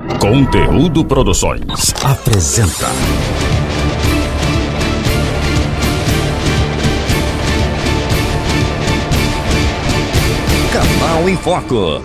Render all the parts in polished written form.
Conteúdo Produções apresenta Canal em Foco.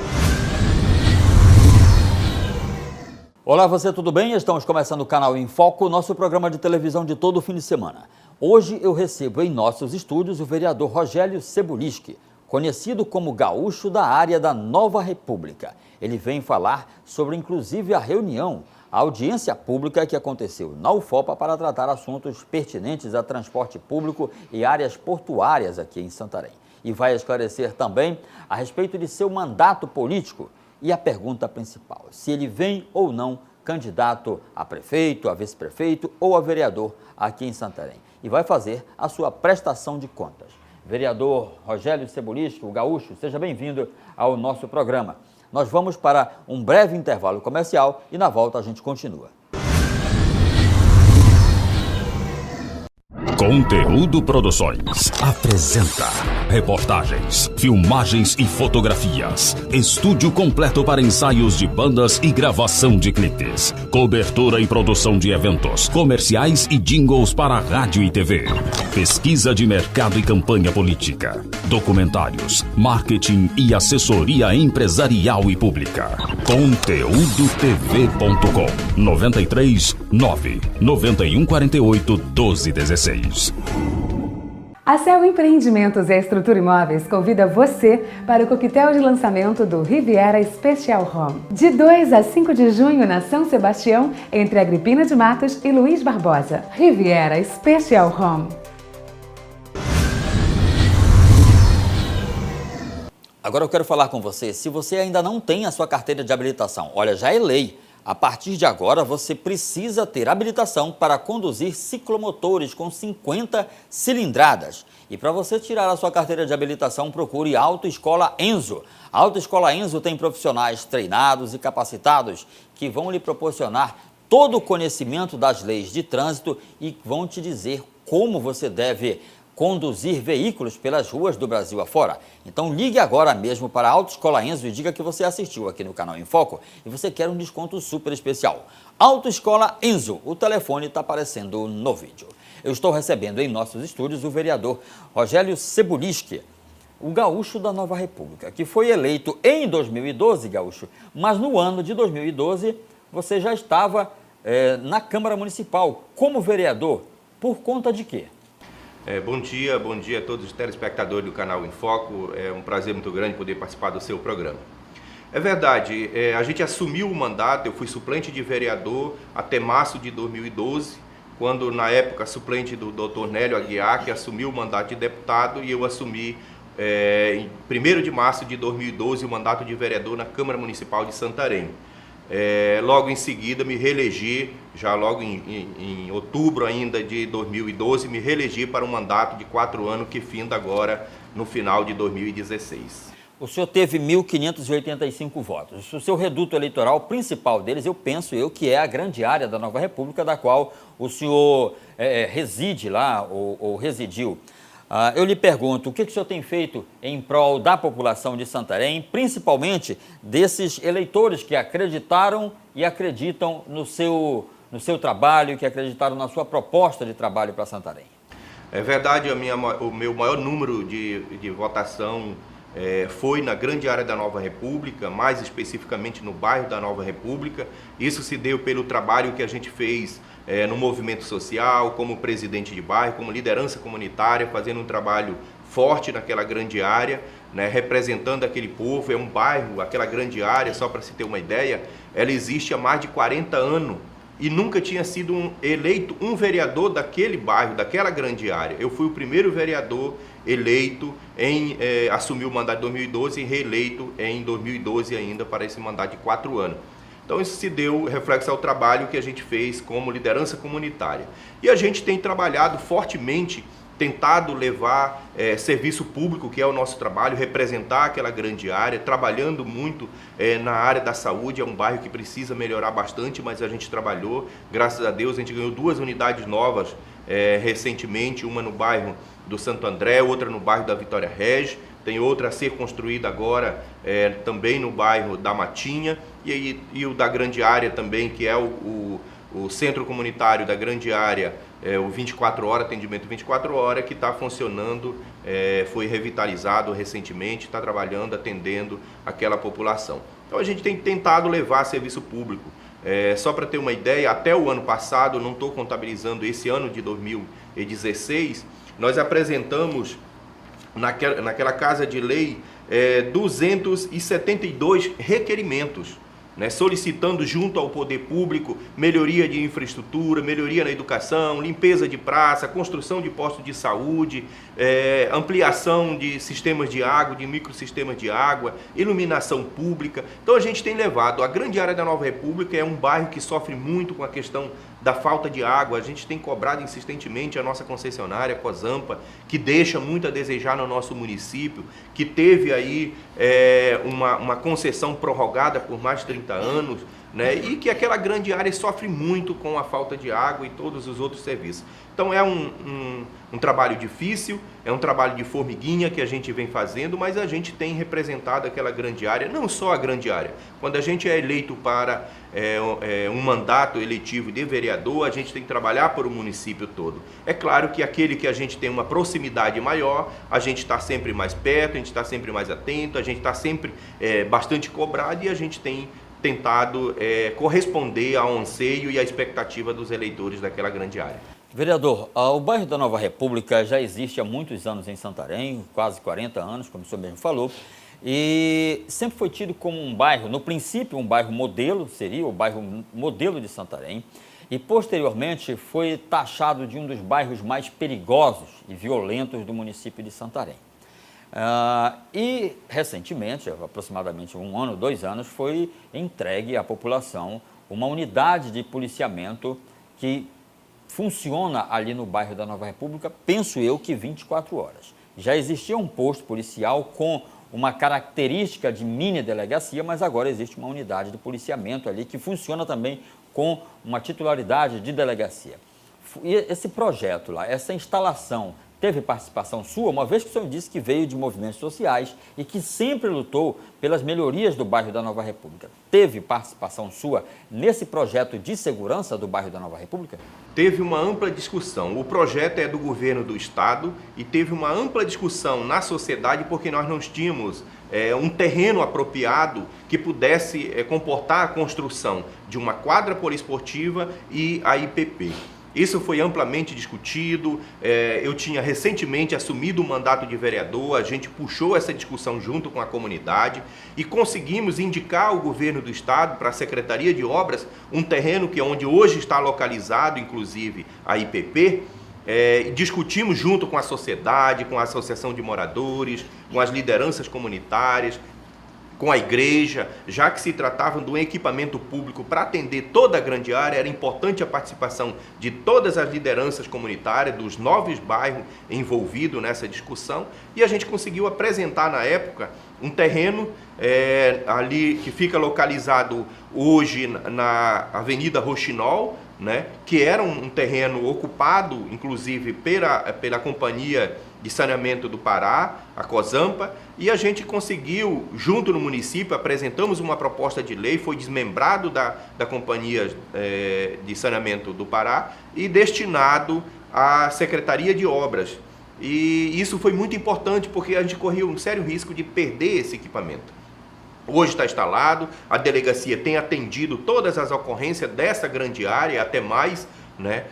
Olá, você, tudo bem? Estamos começando o Canal em Foco, nosso programa de televisão de todo fim de semana. Hoje eu recebo em nossos estúdios o vereador Rogélio Cebulski, conhecido como gaúcho da área da Nova República. Ele vem falar sobre, inclusive, a reunião, a audiência pública que aconteceu na UFOPA para tratar assuntos pertinentes a transporte público e áreas portuárias aqui em Santarém. E vai esclarecer também a respeito de seu mandato político e a pergunta principal, se ele vem ou não candidato a prefeito, a vice-prefeito ou a vereador aqui em Santarém. E vai fazer a sua prestação de contas. Vereador Rogélio Cebulski, o gaúcho, seja bem-vindo ao nosso programa. Nós vamos para um breve intervalo comercial e na volta a gente continua. Conteúdo Produções apresenta reportagens, filmagens e fotografias, estúdio completo para ensaios de bandas e gravação de clipes, cobertura e produção de eventos, comerciais e jingles para rádio e TV, pesquisa de mercado e campanha política, documentários, marketing e assessoria empresarial e pública. ConteúdoTV.com 93 9 91 48 12 16. A Cel Empreendimentos e a Estrutura Imóveis convida você para o coquetel de lançamento do Riviera Special Home. De 2 a 5 de junho na São Sebastião, entre Agripina de Matos e Luiz Barbosa. Riviera Special Home. Agora eu quero falar com você, se você ainda não tem a sua carteira de habilitação, olha, já é lei. A partir de agora, você precisa ter habilitação para conduzir ciclomotores com 50 cilindradas. E para você tirar a sua carteira de habilitação, procure a Autoescola Enzo. A Autoescola Enzo tem profissionais treinados e capacitados que vão lhe proporcionar todo o conhecimento das leis de trânsito e vão te dizer como você deve conduzir veículos pelas ruas do Brasil afora. Então ligue agora mesmo para a Autoescola Enzo e diga que você assistiu aqui no Canal em Foco e você quer um desconto super especial. Autoescola Enzo, o telefone está aparecendo no vídeo. Eu estou recebendo em nossos estúdios o vereador Rogélio Cebulski, o gaúcho da Nova República, que foi eleito em 2012, gaúcho, mas no ano de 2012 você já estava na Câmara Municipal como vereador. Por conta de quê? Bom dia a todos os telespectadores do Canal em Foco. É um prazer muito grande poder participar do seu programa. É verdade, a gente assumiu o mandato, eu fui suplente de vereador até março de 2012, quando na época suplente do Dr. Nélio Aguiar, que assumiu o mandato de deputado, e eu assumi em 1º de março de 2012 o mandato de vereador na Câmara Municipal de Santarém. Logo em seguida me reelegi, já logo em outubro ainda de 2012, me reelegi para um mandato de 4 anos que finda agora no final de 2016. O senhor teve 1.585 votos. O seu reduto eleitoral principal deles, eu penso que é a grande área da Nova República, da qual o senhor reside lá ou residiu. Eu lhe pergunto, o que o senhor tem feito em prol da população de Santarém, principalmente desses eleitores que acreditaram e acreditam no seu trabalho, que acreditaram na sua proposta de trabalho para Santarém? É verdade, o meu maior número de votação foi na grande área da Nova República, mais especificamente no bairro da Nova República. Isso se deu pelo trabalho que a gente fez no movimento social, como presidente de bairro, como liderança comunitária, fazendo um trabalho forte naquela grande área, né, representando aquele povo. É um bairro, aquela grande área, só para se ter uma ideia, ela existe há mais de 40 anos e nunca tinha sido eleito um vereador daquele bairro, daquela grande área. Eu fui o primeiro vereador eleito assumir o mandato em 2012 e reeleito em 2012 ainda para esse mandato de 4 anos. Então isso se deu reflexo ao trabalho que a gente fez como liderança comunitária. E a gente tem trabalhado fortemente, tentado levar serviço público, que é o nosso trabalho, representar aquela grande área, trabalhando muito na área da saúde. É um bairro que precisa melhorar bastante, mas a gente trabalhou, graças a Deus. A gente ganhou 2 unidades novas recentemente, uma no bairro do Santo André, outra no bairro da Vitória Régis. Tem outra a ser construída agora também no bairro da Matinha. e o da Grande Área também, que é o centro comunitário da Grande Área, o 24 horas, atendimento 24 horas, que está funcionando, foi revitalizado recentemente, está trabalhando, atendendo aquela população. Então a gente tem tentado levar serviço público. Só para ter uma ideia, até o ano passado, não estou contabilizando esse ano de 2016, nós apresentamos naquela Casa de Lei 272 requerimentos, né, solicitando junto ao poder público melhoria de infraestrutura, melhoria na educação, limpeza de praça, construção de postos de saúde, ampliação de sistemas de água, de microsistemas de água, iluminação pública. Então a gente tem levado, a Grande Área da Nova República é um bairro que sofre muito com a questão da falta de água. A gente tem cobrado insistentemente a nossa concessionária, Cozampa, que deixa muito a desejar no nosso município, que teve aí uma concessão prorrogada por mais de 30 anos, né? E que aquela grande área sofre muito com a falta de água e todos os outros serviços. Então é um trabalho difícil, é um trabalho de formiguinha que a gente vem fazendo, mas a gente tem representado aquela grande área, não só a grande área. Quando a gente é eleito para um mandato eletivo de vereador, a gente tem que trabalhar para o município todo. É claro que aquele que a gente tem uma proximidade maior, a gente está sempre mais perto, a gente está sempre mais atento, a gente está sempre bastante cobrado e a gente tem tentado corresponder ao anseio e à expectativa dos eleitores daquela grande área. Vereador, o bairro da Nova República já existe há muitos anos em Santarém, quase 40 anos, como o senhor mesmo falou, e sempre foi tido como um bairro, no princípio um bairro modelo, seria o bairro modelo de Santarém, e posteriormente foi taxado de um dos bairros mais perigosos e violentos do município de Santarém. E recentemente, aproximadamente 1 ano, 2 anos, foi entregue à população uma unidade de policiamento que funciona ali no bairro da Nova República, penso eu que 24 horas. Já existia um posto policial com uma característica de mini delegacia, mas agora existe uma unidade de policiamento ali que funciona também com uma titularidade de delegacia. E esse projeto lá, essa instalação, teve participação sua, uma vez que o senhor disse que veio de movimentos sociais e que sempre lutou pelas melhorias do bairro da Nova República. Teve participação sua nesse projeto de segurança do bairro da Nova República? Teve uma ampla discussão. O projeto é do governo do estado e teve uma ampla discussão na sociedade porque nós não tínhamos um terreno apropriado que pudesse comportar a construção de uma quadra poliesportiva e a IPP. Isso foi amplamente discutido, eu tinha recentemente assumido o mandato de vereador, a gente puxou essa discussão junto com a comunidade e conseguimos indicar ao governo do estado, para a Secretaria de Obras, um terreno que é onde hoje está localizado, inclusive, a IPP. Discutimos junto com a sociedade, com a associação de moradores, com as lideranças comunitárias, com a igreja, já que se tratava de um equipamento público para atender toda a grande área, era importante a participação de todas as lideranças comunitárias, dos 9 bairros envolvidos nessa discussão, e a gente conseguiu apresentar na época um terreno ali que fica localizado hoje na Avenida Rochinol, né, que era um terreno ocupado, inclusive, pela Companhia de Saneamento do Pará, a Cozampa, e a gente conseguiu, junto no município, apresentamos uma proposta de lei, foi desmembrado da Companhia de Saneamento do Pará e destinado à Secretaria de Obras. E isso foi muito importante porque a gente corria um sério risco de perder esse equipamento. Hoje está instalado, a delegacia tem atendido todas as ocorrências dessa grande área, até mais, né,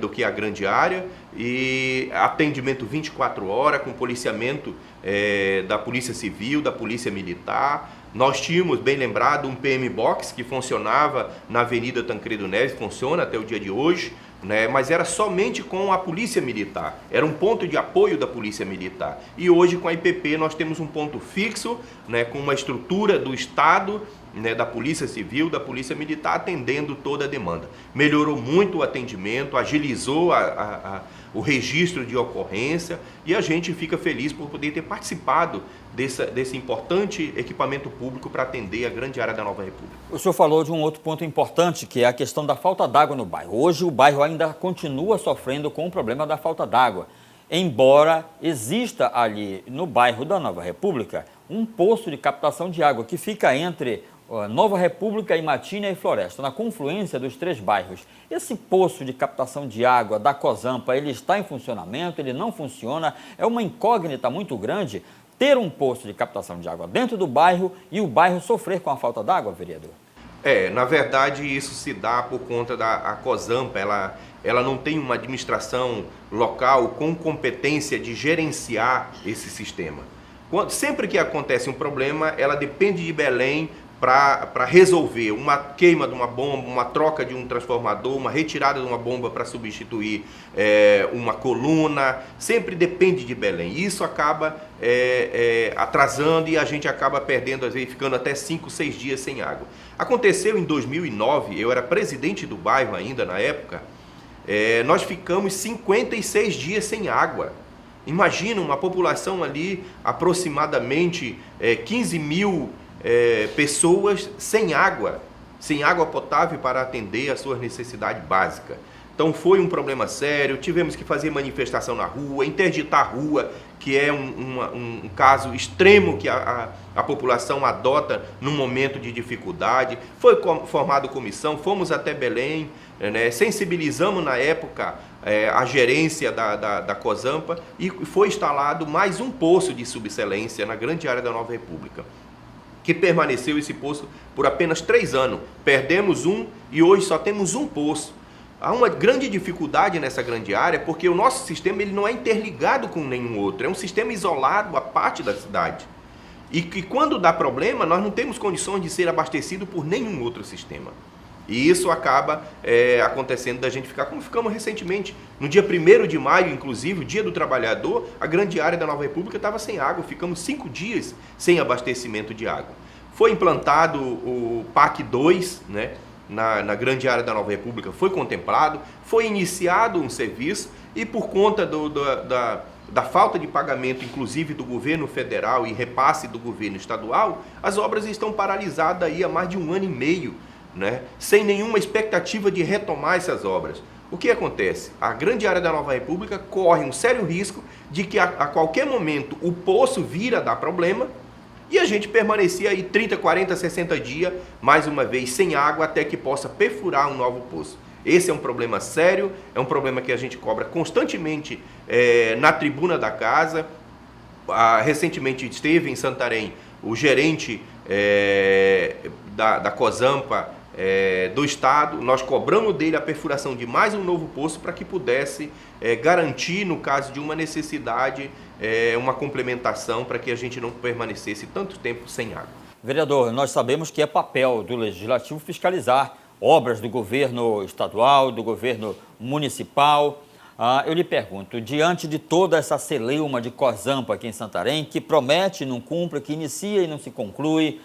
do que a grande área, e atendimento 24 horas com policiamento da Polícia Civil, da Polícia Militar. Nós tínhamos, bem lembrado, um PM Box que funcionava na Avenida Tancredo Neves, funciona até o dia de hoje, né, mas era somente com a Polícia Militar, era um ponto de apoio da Polícia Militar. E hoje com a IPP nós temos um ponto fixo, né, com uma estrutura do Estado, né, da Polícia Civil, da Polícia Militar, atendendo toda a demanda. Melhorou muito o atendimento, agilizou o registro de ocorrência e a gente fica feliz por poder ter participado desse importante equipamento público para atender a grande área da Nova República. O senhor falou de um outro ponto importante, que é a questão da falta d'água no bairro. Hoje o bairro ainda continua sofrendo com o problema da falta d'água, embora exista ali no bairro da Nova República um poço de captação de água que fica entre Nova República, Imatina e Floresta, na confluência dos 3 bairros. Esse poço de captação de água da Cozampa, ele está em funcionamento, ele não funciona? É uma incógnita muito grande ter um poço de captação de água dentro do bairro e o bairro sofrer com a falta d'água, vereador? Na verdade, isso se dá por conta da Cozampa. Ela não tem uma administração local com competência de gerenciar esse sistema. Sempre que acontece um problema, ela depende de Belém para resolver uma queima de uma bomba, uma troca de um transformador, uma retirada de uma bomba para substituir uma coluna. Sempre depende de Belém. Isso acaba atrasando e a gente acaba perdendo, às vezes, ficando até 5, 6 dias sem água. Aconteceu em 2009, eu era presidente do bairro ainda na época, nós ficamos 56 dias sem água. Imagina uma população ali, aproximadamente 15 mil pessoas sem água potável para atender às suas necessidades básicas. Então foi um problema sério, tivemos que fazer manifestação na rua, interditar a rua, que é um caso extremo que a população adota num momento de dificuldade. Foi formada comissão, fomos até Belém, sensibilizamos na época a gerência da Cozampa e foi instalado mais um poço de subexcelência na grande área da Nova República, que permaneceu esse poço por apenas 3 anos. Perdemos um e hoje só temos um poço. Há uma grande dificuldade nessa grande área porque o nosso sistema ele não é interligado com nenhum outro, é um sistema isolado à parte da cidade. E que quando dá problema, nós não temos condições de ser abastecido por nenhum outro sistema. E isso acaba acontecendo da gente ficar como ficamos recentemente. No dia 1º de maio, inclusive, o Dia do Trabalhador, a grande área da Nova República estava sem água. Ficamos 5 dias sem abastecimento de água. Foi implantado o PAC 2, na grande área da Nova República, foi contemplado, foi iniciado um serviço e por conta da falta de pagamento, inclusive do governo federal e repasse do governo estadual, as obras estão paralisadas aí há mais de 1 ano e meio. Sem nenhuma expectativa de retomar essas obras. O que acontece? A grande área da Nova República corre um sério risco de que a qualquer momento o poço vir a dar problema e a gente permanecia aí 30, 40, 60 dias, mais uma vez, sem água até que possa perfurar um novo poço. Esse é um problema sério, é um problema que a gente cobra constantemente na tribuna da casa. Recentemente esteve em Santarém o gerente da Cozampa do estado. Nós cobramos dele a perfuração de mais um novo poço para que pudesse garantir, no caso de uma necessidade, uma complementação para que a gente não permanecesse tanto tempo sem água. Vereador, nós sabemos que é papel do Legislativo fiscalizar obras do governo estadual, do governo municipal. Eu lhe pergunto, diante de toda essa celeuma de Cozampa aqui em Santarém, que promete e não cumpre, que inicia e não se conclui,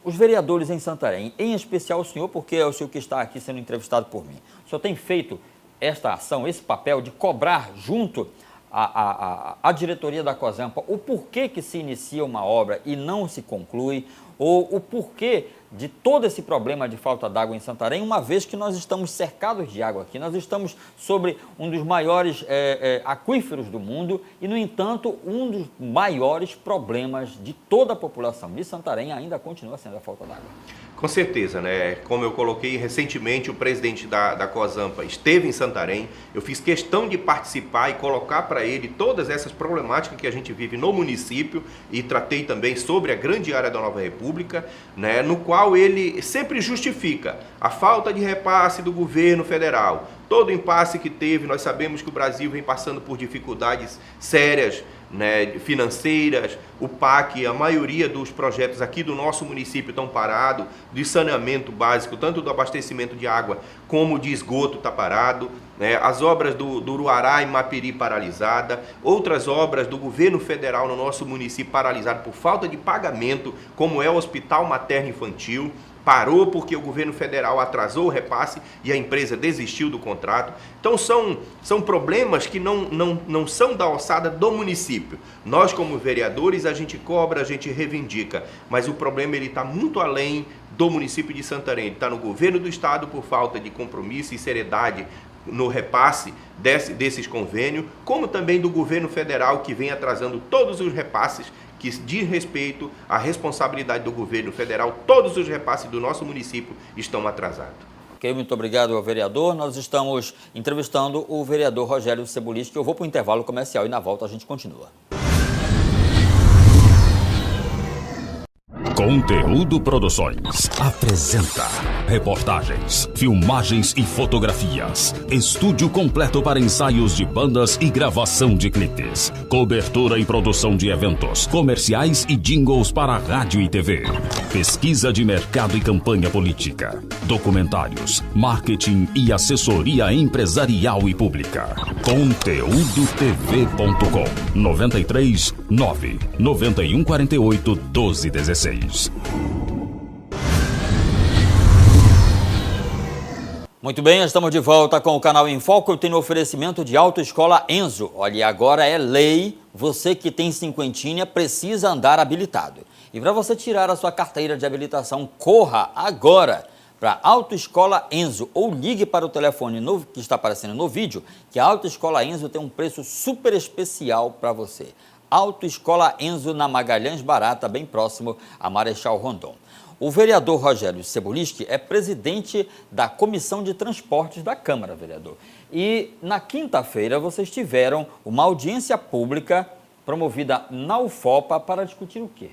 os vereadores em Santarém, em especial o senhor, porque é o senhor que está aqui sendo entrevistado por mim, o senhor tem feito esta ação, esse papel de cobrar junto à diretoria da Cozampa o porquê que se inicia uma obra e não se conclui, ou o porquê de todo esse problema de falta d'água em Santarém, uma vez que nós estamos cercados de água aqui, nós estamos sobre um dos maiores aquíferos do mundo e, no entanto, um dos maiores problemas de toda a população de Santarém ainda continua sendo a falta d'água. Com certeza, como eu coloquei recentemente, o presidente da Cozampa esteve em Santarém. Eu fiz questão de participar e colocar para ele todas essas problemáticas que a gente vive no município e tratei também sobre a grande área da Nova República, no qual ele sempre justifica a falta de repasse do governo federal. Todo o impasse que teve, nós sabemos que o Brasil vem passando por dificuldades sérias, financeiras. O PAC, a maioria dos projetos aqui do nosso município estão parados, de saneamento básico, tanto do abastecimento de água como de esgoto está parado, as obras do Uruará e Mapiri paralisada, outras obras do governo federal no nosso município paralisado por falta de pagamento, como é o Hospital Materno Infantil. Parou porque o governo federal atrasou o repasse e a empresa desistiu do contrato. Então são problemas que não são da alçada do município. Nós, como vereadores, a gente cobra, a gente reivindica, mas o problema está muito além do município de Santarém. Está no governo do estado por falta de compromisso e seriedade no repasse desses convênios, como também do governo federal, que vem atrasando todos os repasses que diz respeito à responsabilidade do governo federal. Todos os repasses do nosso município estão atrasados. Ok, muito obrigado ao vereador. Nós estamos entrevistando o vereador Rogério Ceboliski, que eu vou para o intervalo comercial e na volta a gente continua. Conteúdo Produções apresenta reportagens, filmagens e fotografias, estúdio completo para ensaios de bandas e gravação de clipes, cobertura e produção de eventos, comerciais e jingles para rádio e TV, pesquisa de mercado e campanha política, documentários, marketing e assessoria empresarial e pública. ConteúdoTV.com 93 9 9148 1216. Muito bem, estamos de volta com o canal Em Foco. Eu tenho oferecimento de Autoescola Enzo. Olha, agora é lei, você que tem cinquentinha precisa andar habilitado. E para você tirar a sua carteira de habilitação, corra agora para Autoescola Enzo ou ligue para o telefone novo que está aparecendo no vídeo, que a Autoescola Enzo tem um preço super especial para você. Autoescola Enzo na Magalhães Barata, bem próximo a Marechal Rondon. O vereador Rogério Ceboliski é presidente da Comissão de Transportes da Câmara, vereador. E na quinta-feira vocês tiveram uma audiência pública promovida na UFOPA para discutir o quê?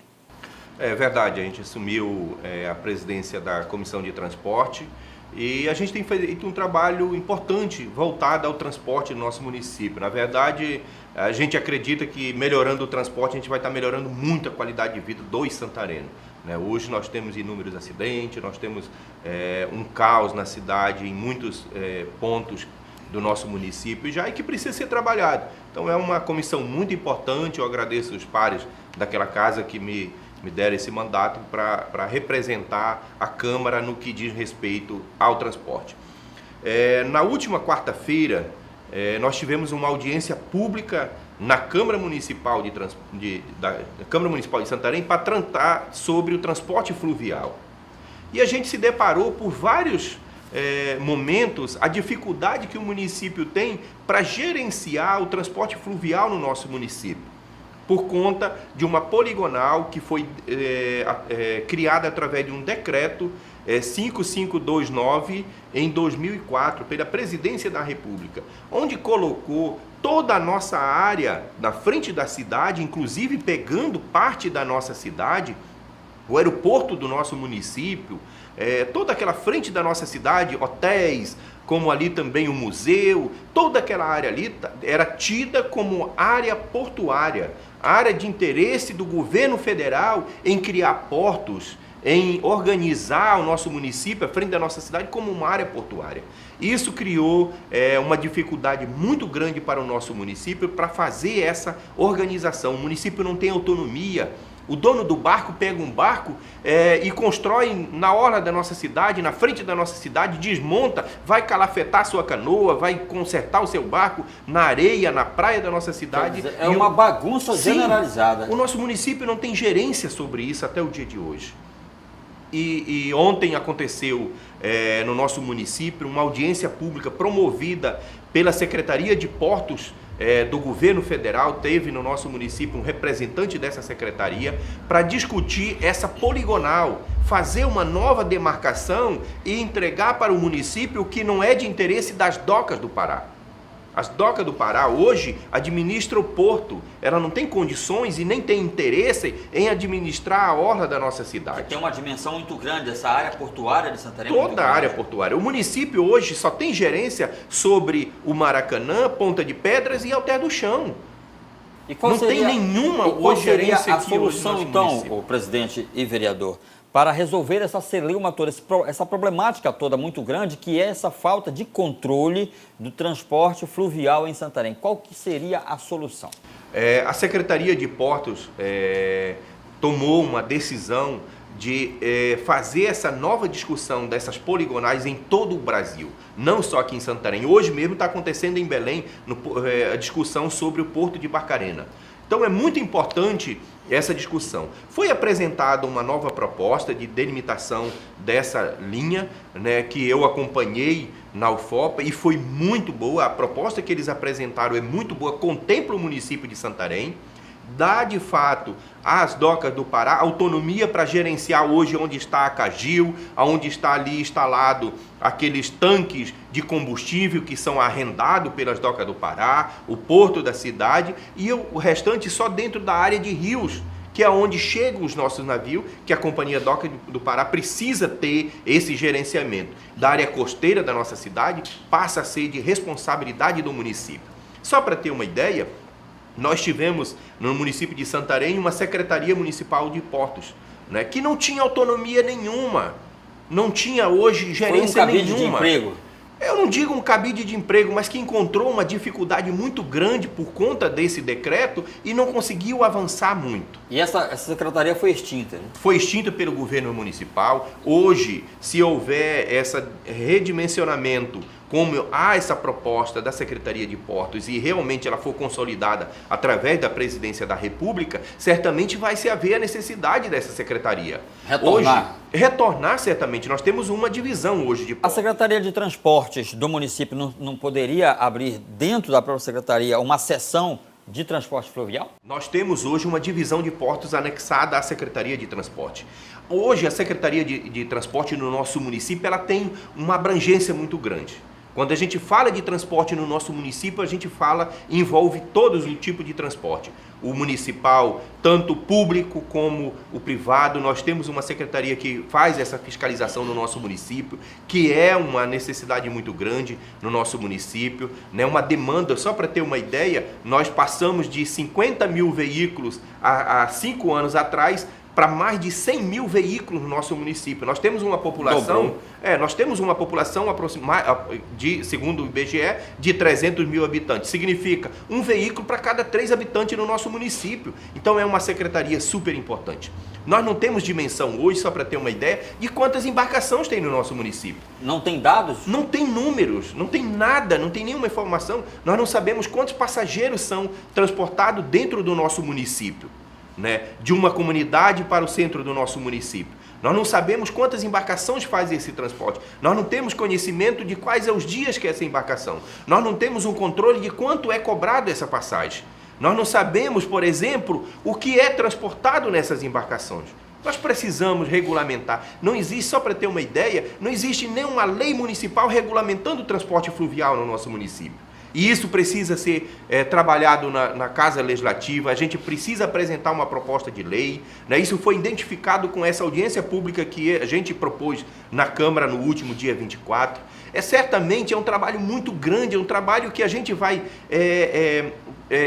É verdade, a gente assumiu a presidência da Comissão de Transporte e a gente tem feito um trabalho importante voltado ao transporte no nosso município. Na verdade, a gente acredita que melhorando o transporte a gente vai estar melhorando muito a qualidade de vida dos santarenos. Hoje nós temos inúmeros acidentes, nós temos um caos na cidade em muitos pontos do nosso município já e que precisa ser trabalhado. Então é uma comissão muito importante, eu agradeço os pares daquela casa que me deram esse mandato para representar a Câmara no que diz respeito ao transporte. Na última quarta-feira, nós tivemos uma audiência pública na Câmara Municipal da Câmara Municipal de Santarém para tratar sobre o transporte fluvial. E a gente se deparou por vários momentos a dificuldade que o município tem para gerenciar o transporte fluvial no nosso município, por conta de uma poligonal que foi criada através de um decreto 5529 em 2004 pela Presidência da República, onde colocou toda a nossa área na frente da cidade, inclusive pegando parte da nossa cidade, o aeroporto do nosso município, toda aquela frente da nossa cidade, hotéis, como ali também o museu, toda aquela área ali era tida como área portuária, área de interesse do governo federal em criar portos, em organizar o nosso município, à frente da nossa cidade, como uma área portuária. Isso criou uma dificuldade muito grande para o nosso município para fazer essa organização. O município não tem autonomia. O dono do barco pega um barco e constrói na orla da nossa cidade, na frente da nossa cidade, desmonta, vai calafetar a sua canoa, vai consertar o seu barco na areia, na praia da nossa cidade. É uma bagunça generalizada. O nosso município não tem gerência sobre isso até o dia de hoje. E ontem aconteceu no nosso município uma audiência pública promovida pela Secretaria de Portos do Governo Federal. Teve no nosso município um representante dessa secretaria para discutir essa poligonal, fazer uma nova demarcação e entregar para o município o que não é de interesse das docas do Pará. As docas do Pará hoje administram o porto, ela não tem condições e nem tem interesse em administrar a orla da nossa cidade. Tem uma dimensão muito grande essa área portuária de Santarém. Toda a área portuária. O município hoje só tem gerência sobre o Maracanã, Ponta de Pedras e Alter do Chão. E qual não seria, tem nenhuma qual seria gerência a aqui solução, hoje no então, município. o presidente e vereador, para resolver essa celeuma toda, essa problemática toda muito grande, que é essa falta de controle do transporte fluvial em Santarém? Qual que seria a solução? A Secretaria de Portos tomou uma decisão de fazer essa nova discussão dessas poligonais em todo o Brasil, não só aqui em Santarém. Hoje mesmo está acontecendo em Belém a discussão sobre o Porto de Barcarena. Então é muito importante essa discussão. Foi apresentada uma nova proposta de delimitação dessa linha, que eu acompanhei na UFOPA e foi muito boa. A proposta que eles apresentaram é muito boa, contempla o município de Santarém, dá de fato às docas do Pará autonomia para gerenciar hoje onde está a Cagil, onde está ali instalado aqueles tanques de combustível que são arrendados pelas docas do Pará, o porto da cidade e o restante só dentro da área de rios, que é onde chegam os nossos navios, que a Companhia Doca do Pará precisa ter esse gerenciamento. Da área costeira da nossa cidade passa a ser de responsabilidade do município. Só para ter uma ideia, nós tivemos no município de Santarém uma Secretaria Municipal de Portos, né, que não tinha autonomia nenhuma, não tinha hoje gerência nenhuma. Foi um cabide de emprego. Eu não digo um cabide de emprego, mas que encontrou uma dificuldade muito grande por conta desse decreto e não conseguiu avançar muito. E essa secretaria foi extinta, né? Foi extinta pelo governo municipal. Hoje, se houver esse redimensionamento, como há essa proposta da Secretaria de Portos e realmente ela for consolidada através da Presidência da República, certamente vai se haver a necessidade dessa secretaria. Retornar. Hoje, retornar, certamente. Nós temos uma divisão hoje de A portos. Secretaria de Transportes do município não poderia abrir dentro da própria secretaria uma seção de transporte fluvial? Nós temos hoje uma divisão de portos anexada à Secretaria de Transporte. Hoje a Secretaria de Transporte no nosso município ela tem uma abrangência muito grande. Quando a gente fala de transporte no nosso município, a gente envolve todos os tipos de transporte. O municipal, tanto o público como o privado, nós temos uma secretaria que faz essa fiscalização no nosso município, que é uma necessidade muito grande no nosso município, né? Uma demanda, só para ter uma ideia, nós passamos de 50 mil veículos há 5 anos atrás para mais de 100 mil veículos no nosso município. Nós temos uma população, segundo o IBGE, de 300 mil habitantes. Significa um veículo para cada 3 habitantes no nosso município. Então é uma secretaria super importante. Nós não temos dimensão hoje, só para ter uma ideia, de quantas embarcações tem no nosso município. Não tem dados? Não tem números, não tem nada, não tem nenhuma informação. Nós não sabemos quantos passageiros são transportados dentro do nosso município, né, de uma comunidade para o centro do nosso município. Nós não sabemos quantas embarcações fazem esse transporte. Nós não temos conhecimento de quais são os dias que é essa embarcação. Nós não temos um controle de quanto é cobrado essa passagem. Nós não sabemos, por exemplo, o que é transportado nessas embarcações. Nós precisamos regulamentar. Não existe, só para ter uma ideia, não existe nenhuma lei municipal regulamentando o transporte fluvial no nosso município. E isso precisa ser trabalhado na Casa Legislativa, a gente precisa apresentar uma proposta de lei, né? Isso foi identificado com essa audiência pública que a gente propôs na Câmara no último dia 24. Certamente é um trabalho muito grande, é um trabalho que a gente vai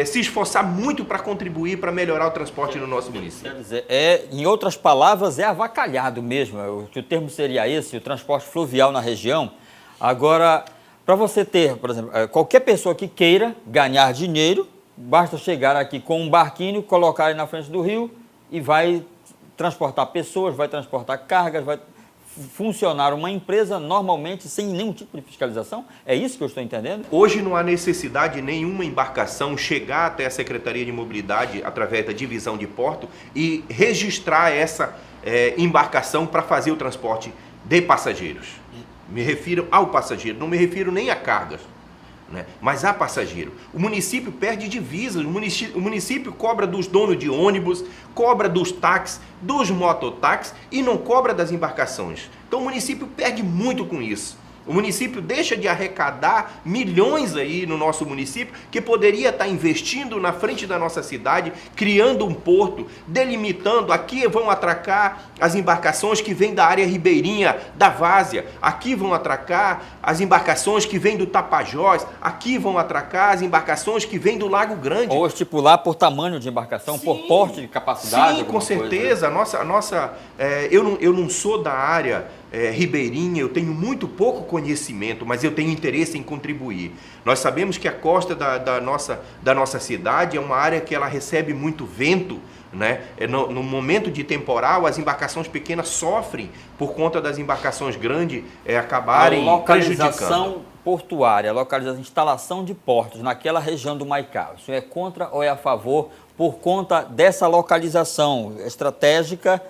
se esforçar muito para contribuir, para melhorar o transporte no nosso município. Quer dizer, em outras palavras, é avacalhado mesmo, o termo seria esse, o transporte fluvial na região. Agora, para você ter, por exemplo, qualquer pessoa que queira ganhar dinheiro, basta chegar aqui com um barquinho, colocar ele na frente do rio e vai transportar pessoas, vai transportar cargas, vai funcionar uma empresa normalmente sem nenhum tipo de fiscalização? É isso que eu estou entendendo? Hoje não há necessidade de nenhuma embarcação chegar até a Secretaria de Mobilidade através da divisão de porto e registrar essa embarcação para fazer o transporte de passageiros. Me refiro ao passageiro, não me refiro nem a cargas, né? Mas a passageiro. O município perde divisas, o município cobra dos donos de ônibus, cobra dos táxis, dos mototáxis e não cobra das embarcações. Então o município perde muito com isso. O município deixa de arrecadar milhões aí no nosso município que poderia estar investindo na frente da nossa cidade, criando um porto, delimitando, aqui vão atracar as embarcações que vêm da área ribeirinha da Várzea, aqui vão atracar as embarcações que vêm do Tapajós, aqui vão atracar as embarcações que vêm do Lago Grande. Ou estipular por tamanho de embarcação, sim, por porte de capacidade. Sim, com certeza. Eu não sou da área ribeirinha, eu tenho muito pouco conhecimento, mas eu tenho interesse em contribuir. Nós sabemos que a costa da nossa cidade é uma área que ela recebe muito vento, né? No momento de temporal, as embarcações pequenas sofrem por conta das embarcações grandes acabarem prejudicando. Localização portuária, localização, instalação de portos naquela região do Maicá, o senhor é contra ou é a favor por conta dessa localização estratégica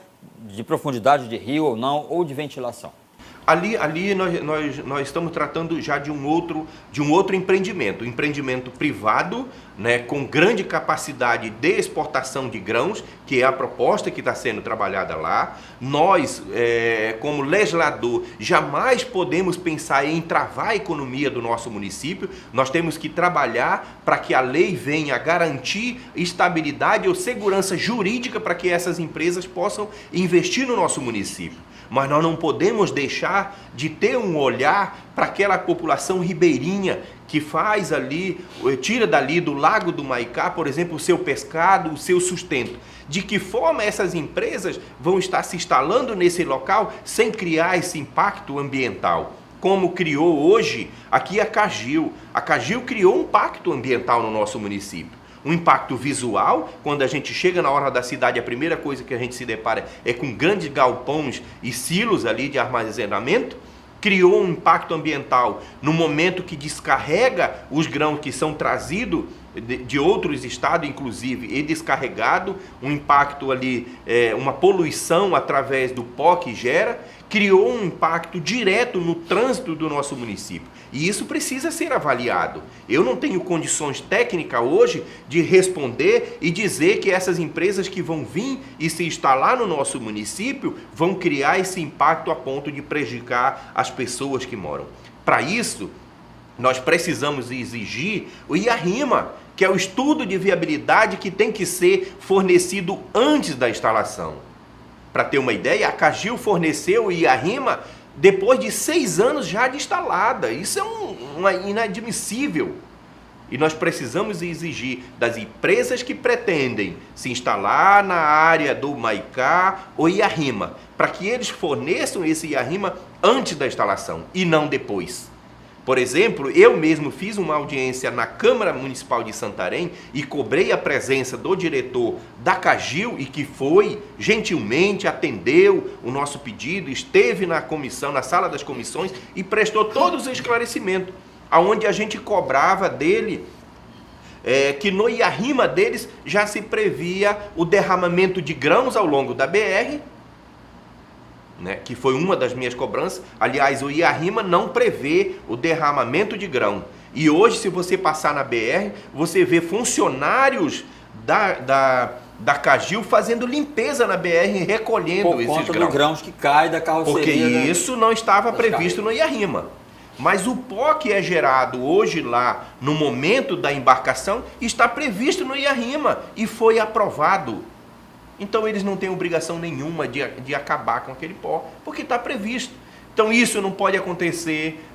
de profundidade de rio ou não, ou de ventilação? Ali nós estamos tratando já de um outro empreendimento, um empreendimento privado, né, com grande capacidade de exportação de grãos, que é a proposta que está sendo trabalhada lá. Nós, como legislador, jamais podemos pensar em travar a economia do nosso município. Nós temos que trabalhar para que a lei venha garantir estabilidade ou segurança jurídica para que essas empresas possam investir no nosso município. Mas nós não podemos deixar de ter um olhar para aquela população ribeirinha que faz ali, tira dali do Lago do Maicá, por exemplo, o seu pescado, o seu sustento. De que forma essas empresas vão estar se instalando nesse local sem criar esse impacto ambiental? Como criou hoje aqui a Cargill. A Cargill criou um impacto ambiental no nosso município. Um impacto visual, quando a gente chega na orla da cidade, a primeira coisa que a gente se depara é com grandes galpões e silos ali de armazenamento. Criou um impacto ambiental no momento que descarrega os grãos que são trazidos de outros estados, inclusive, e descarregado, um impacto ali, uma poluição através do pó que gera, criou um impacto direto no trânsito do nosso município. E isso precisa ser avaliado. Eu não tenho condições técnicas hoje de responder e dizer que essas empresas que vão vir e se instalar no nosso município vão criar esse impacto a ponto de prejudicar as pessoas que moram. Para isso, nós precisamos exigir o IARIMA, que é o estudo de viabilidade que tem que ser fornecido antes da instalação. Para ter uma ideia, a Cargill forneceu o IARIMA depois de 6 anos já de instalada. Isso é inadmissível. E nós precisamos exigir das empresas que pretendem se instalar na área do Maicá o IARIMA, para que eles forneçam esse IARIMA antes da instalação e não depois. Por exemplo, eu mesmo fiz uma audiência na Câmara Municipal de Santarém e cobrei a presença do diretor da Cargill e que foi, gentilmente, atendeu o nosso pedido, esteve na comissão, na sala das comissões e prestou todos os esclarecimentos, onde a gente cobrava dele que no IARIMA deles já se previa o derramamento de grãos ao longo da BR, né, que foi uma das minhas cobranças. Aliás, o IARIMA não prevê o derramamento de grão. E hoje, se você passar na BR, você vê funcionários da Cargill fazendo limpeza na BR, recolhendo esses grãos. Por conta dos grãos que caem da carroceria. Porque isso não estava previsto no IARIMA. Mas o pó que é gerado hoje lá, no momento da embarcação, está previsto no IARIMA e foi aprovado. Então eles não têm obrigação nenhuma de acabar com aquele pó, porque está previsto. Então isso não pode acontecer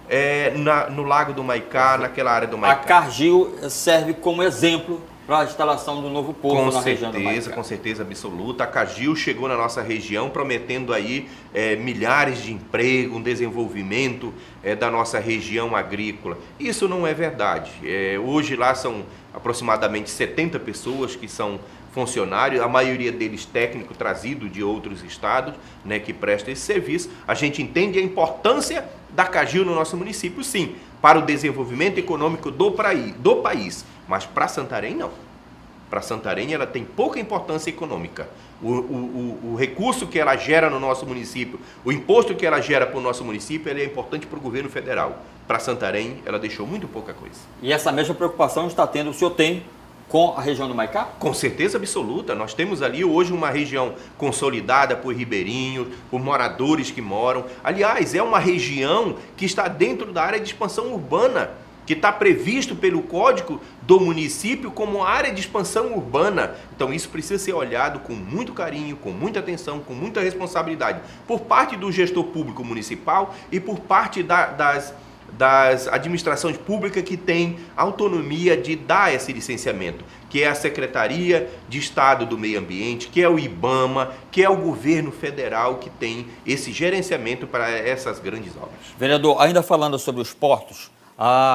no Lago do Maicá, naquela área do Maicá. A Cargill serve como exemplo para a instalação do novo porto na região do Maicá. Com certeza absoluta. A Cargill chegou na nossa região prometendo aí milhares de empregos, um desenvolvimento da nossa região agrícola. Isso não é verdade. Hoje lá são aproximadamente 70 pessoas que são funcionários, a maioria deles técnico trazido de outros estados, né, que prestam esse serviço. A gente entende a importância da Cargill no nosso município, sim, para o desenvolvimento econômico do país, mas para Santarém não. Para Santarém ela tem pouca importância econômica. O recurso que ela gera no nosso município, o imposto que ela gera para o nosso município, ele é importante para o governo federal. Para Santarém ela deixou muito pouca coisa. E essa mesma preocupação o senhor tem com a região do Maicá? Com certeza absoluta. Nós temos ali hoje uma região consolidada por ribeirinhos, por moradores que moram. Aliás, é uma região que está dentro da área de expansão urbana, que está previsto pelo Código do município como área de expansão urbana. Então isso precisa ser olhado com muito carinho, com muita atenção, com muita responsabilidade, por parte do gestor público municipal e por parte das administrações públicas que têm autonomia de dar esse licenciamento, que é a Secretaria de Estado do Meio Ambiente, que é o IBAMA, que é o governo federal que tem esse gerenciamento para essas grandes obras. Vereador, ainda falando sobre os portos,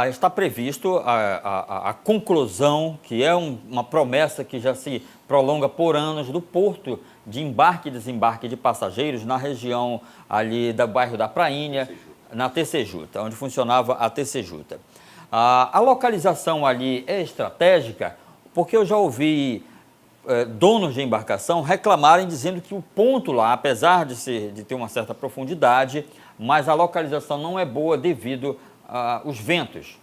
está previsto a conclusão, que é uma promessa que já se prolonga por anos, do porto de embarque e desembarque de passageiros na região ali do bairro da Prainha, na Tecejuta, onde funcionava a Tecejuta. A localização ali é estratégica, porque eu já ouvi donos de embarcação reclamarem, dizendo que o ponto lá, apesar de ter uma certa profundidade, mas a localização não é boa devido aos ventos.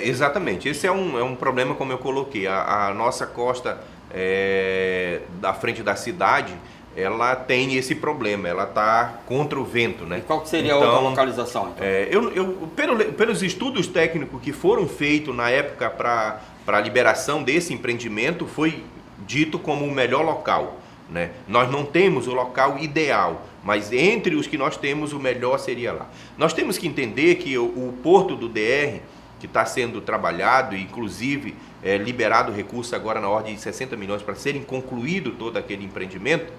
Exatamente. Esse é um problema, como eu coloquei. A nossa costa da frente da cidade, ela tem esse problema, ela está contra o vento, né? E qual que seria a outra localização, então? Pelos estudos técnicos que foram feitos na época para a liberação desse empreendimento, foi dito como o melhor local, né? Nós não temos o local ideal, mas entre os que nós temos, o melhor seria lá. Nós temos que entender que o porto do DR, que está sendo trabalhado, inclusive liberado recurso agora na ordem de 60 milhões para serem concluído todo aquele empreendimento,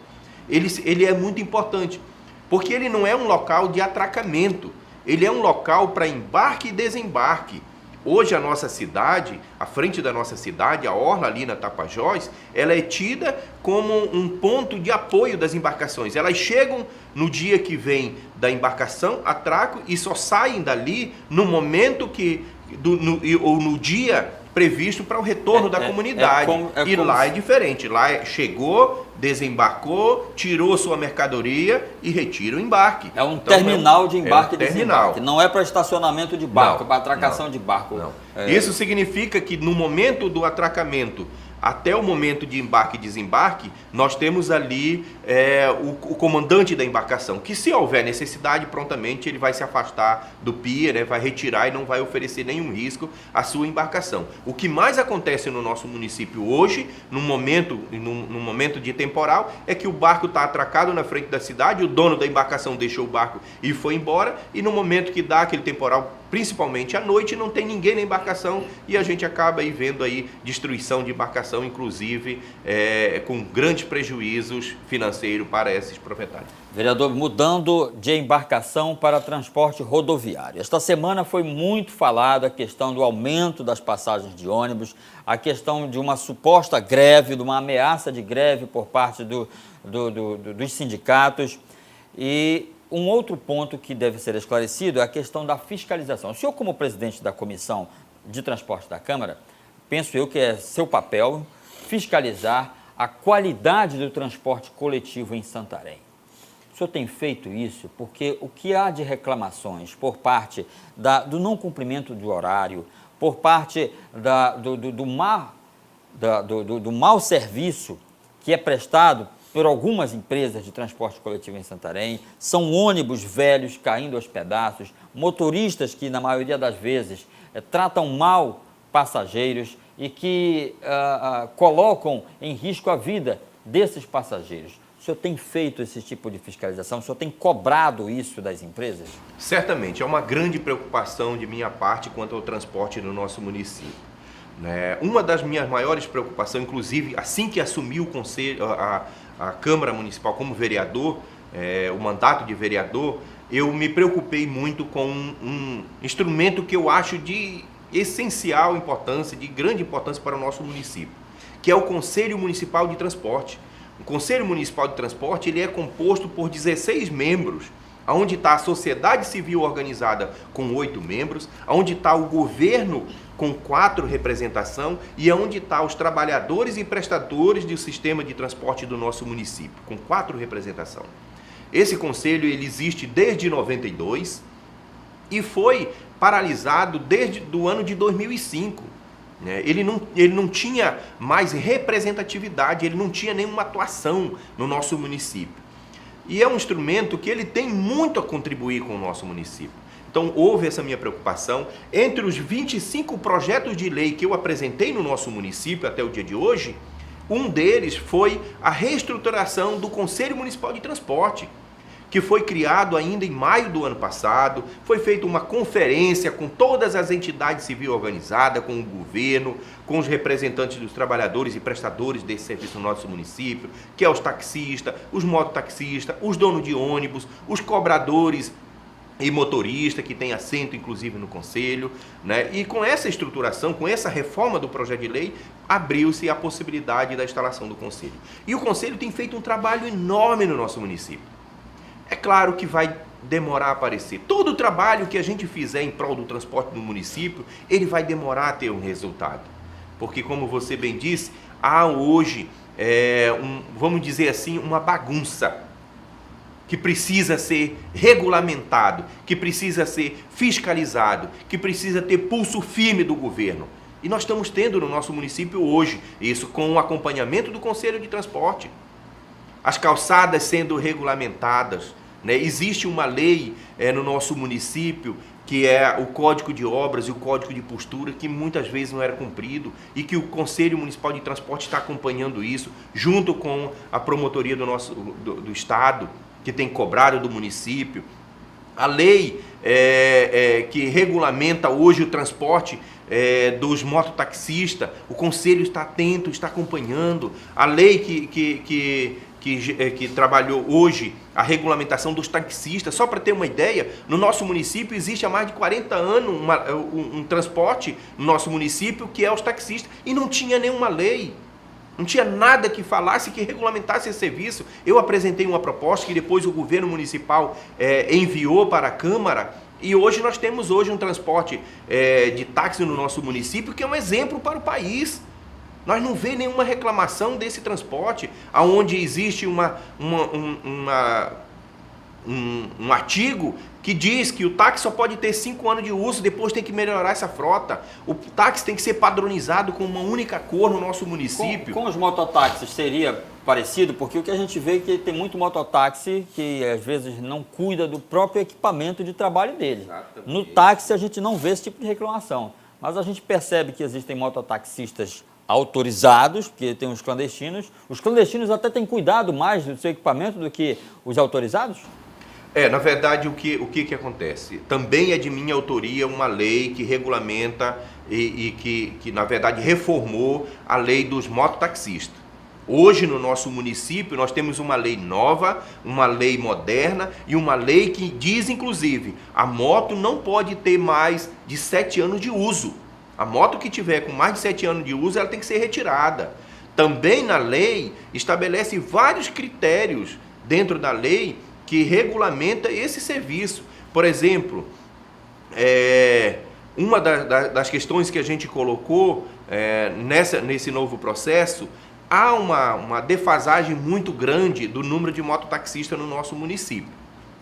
ele é muito importante, porque ele não é um local de atracamento, ele é um local para embarque e desembarque. Hoje a nossa cidade, à frente da nossa cidade, a orla ali na Tapajós, ela é tida como um ponto de apoio das embarcações. Elas chegam no dia que vem da embarcação, atraco, e só saem dali no momento ou no dia previsto para o retorno da comunidade. E lá é diferente, lá chegou, desembarcou, tirou sua mercadoria e retira o embarque. É um terminal de embarque e desembarque. Não é para estacionamento de barco, para atracação de barco. Não. Isso significa que no momento do atracamento até o momento de embarque e desembarque, nós temos ali o comandante da embarcação, que se houver necessidade, prontamente ele vai se afastar do pier, né, vai retirar e não vai oferecer nenhum risco à sua embarcação. O que mais acontece no nosso município hoje, no momento de temporal, é que o barco está atracado na frente da cidade, o dono da embarcação deixou o barco e foi embora, e no momento que dá aquele temporal, principalmente à noite, não tem ninguém na embarcação e a gente acaba aí vendo aí destruição de embarcação, inclusive com grandes prejuízos financeiros para esses proprietários. Vereador, mudando de embarcação para transporte rodoviário. Esta semana foi muito falada a questão do aumento das passagens de ônibus, a questão de uma suposta greve, de uma ameaça de greve por parte dos sindicatos. E um outro ponto que deve ser esclarecido é a questão da fiscalização. O senhor, como presidente da Comissão de Transporte da Câmara, penso eu que é seu papel fiscalizar a qualidade do transporte coletivo em Santarém. O senhor tem feito isso porque o que há de reclamações por parte do não cumprimento de horário, por parte do mau serviço que é prestado por algumas empresas de transporte coletivo em Santarém, são ônibus velhos caindo aos pedaços, motoristas que, na maioria das vezes, tratam mal passageiros e que colocam em risco a vida desses passageiros. O senhor tem feito esse tipo de fiscalização? O senhor tem cobrado isso das empresas? Certamente, é uma grande preocupação de minha parte quanto ao transporte no nosso município. Uma das minhas maiores preocupações, inclusive, assim que assumi o conselho, a Câmara Municipal como vereador, o mandato de vereador, eu me preocupei muito com um instrumento que eu acho de essencial importância, de grande importância para o nosso município, que é o Conselho Municipal de Transporte. O Conselho Municipal de Transporte ele é composto por 16 membros, onde está a sociedade civil organizada com 8 membros, onde está o governo com 4 representação e onde está os trabalhadores e prestadores do sistema de transporte do nosso município, com 4 representação. Esse conselho ele existe desde 92 e foi paralisado desde o ano de 2005. Ele não tinha mais representatividade, ele não tinha nenhuma atuação no nosso município. E é um instrumento que ele tem muito a contribuir com o nosso município. Então, houve essa minha preocupação. Entre os 25 projetos de lei que eu apresentei no nosso município até o dia de hoje, um deles foi a reestruturação do Conselho Municipal de Transporte, que foi criado ainda em maio do ano passado. Foi feita uma conferência com todas as entidades civil organizadas, com o governo, com os representantes dos trabalhadores e prestadores desse serviço no nosso município, que é os taxistas, os mototaxistas, os donos de ônibus, os cobradores e motorista, que tem assento inclusive no conselho, E com essa estruturação, com essa reforma do projeto de lei, abriu-se a possibilidade da instalação do conselho. E o conselho tem feito um trabalho enorme no nosso município. É claro que vai demorar a aparecer. Todo o trabalho que a gente fizer em prol do transporte no município, ele vai demorar a ter um resultado. Porque, como você bem disse, há hoje, vamos dizer assim, uma bagunça. que precisa ser regulamentado, que precisa ser fiscalizado, que precisa ter pulso firme do governo. E nós estamos tendo no nosso município hoje isso com o acompanhamento do Conselho de Transporte. As calçadas sendo regulamentadas, né? Existe uma lei no nosso município que é o Código de Obras e o Código de Postura, que muitas vezes não era cumprido e que o Conselho Municipal de Transporte está acompanhando isso, junto com a promotoria do Estado, que tem cobrado do município. A lei que regulamenta hoje o transporte dos mototaxistas, o Conselho está atento, está acompanhando. A lei que trabalhou hoje a regulamentação dos taxistas. Só para ter uma ideia, no nosso município existe há mais de 40 anos um transporte no nosso município que é os taxistas, e não tinha nenhuma lei, não tinha nada que falasse, que regulamentasse esse serviço. Eu apresentei uma proposta que depois o governo municipal enviou para a Câmara, e hoje nós temos um transporte de táxi no nosso município que é um exemplo para o país. Nós não vemos nenhuma reclamação desse transporte, onde existe um artigo que diz que o táxi só pode ter 5 anos de uso, depois tem que melhorar essa frota. O táxi tem que ser padronizado com uma única cor no nosso município. Com os mototáxis seria parecido? Porque o que a gente vê é que tem muito mototáxi que às vezes não cuida do próprio equipamento de trabalho dele. Exatamente. No táxi a gente não vê esse tipo de reclamação, mas a gente percebe que existem mototaxistas autorizados, porque tem os clandestinos. Os clandestinos até têm cuidado mais do seu equipamento do que os autorizados? Na verdade, o que acontece? Também é de minha autoria uma lei que regulamenta e que, na verdade, reformou a lei dos mototaxistas. Hoje, no nosso município, nós temos uma lei nova, uma lei moderna e uma lei que diz, inclusive, a moto não pode ter mais de 7 anos de uso. A moto que tiver com mais de 7 anos de uso, ela tem que ser retirada. Também na lei, estabelece vários critérios dentro da lei que regulamenta esse serviço. Por exemplo, uma das questões que a gente colocou nesse novo processo, há uma defasagem muito grande do número de mototaxistas no nosso município.